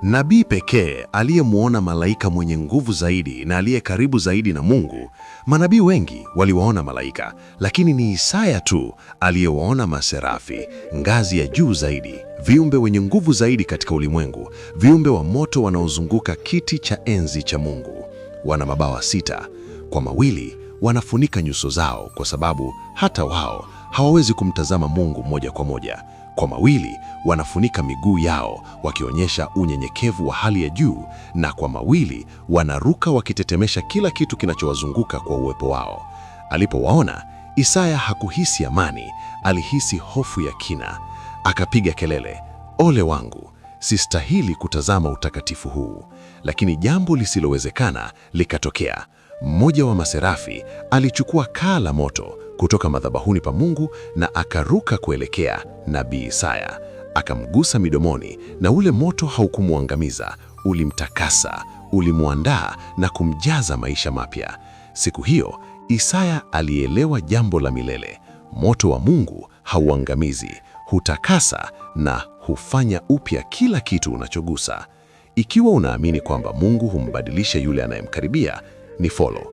Nabii pekee aliyemwona malaika mwenye nguvu zaidi na aliye karibu zaidi na Mungu. Manabii wengi waliwaona malaika, lakini ni Isaya tu aliyewaona maserafi, ngazi ya juu zaidi, viumbe wenye nguvu zaidi katika ulimwengu, viumbe wa moto wanaozunguka kiti cha enzi cha Mungu. Wana mabawa 6, kwa mawili wanafunika nyuso zao kwa sababu hata wao hawawezi kumtazama Mungu moja kwa moja. Kwa mawili wanafunika miguu yao wakionyesha unyenyekevu wa hali ya juu, na kwa mawili wanaruka wakitetemesha kila kitu kinachowazunguka kwa uwepo wao. Alipowaona, Isaya hakuhisi amani, alihisi hofu ya kina. Akapiga kelele, "Ole wangu, sistahili kutazama utakatifu huu." Lakini jambo lisilowezekana likatokea. Mmoja wa maserafi alichukua kaa la moto kutoka madhabahuni pa Mungu na akaruka kuelekea Nabii Isaya. Akamgusa midomoni, na ule moto haukumwangamiza, ulimtakasa, ulimwandaa na kumjaza maisha mapya. Siku hiyo Isaya alielewa jambo la milele: moto wa Mungu hauangamizi, hutakasa na hufanya upya kila kitu unachogusa. Ikiwa unaamini kwamba Mungu humbadilisha yule anayemkaribia, ni follow.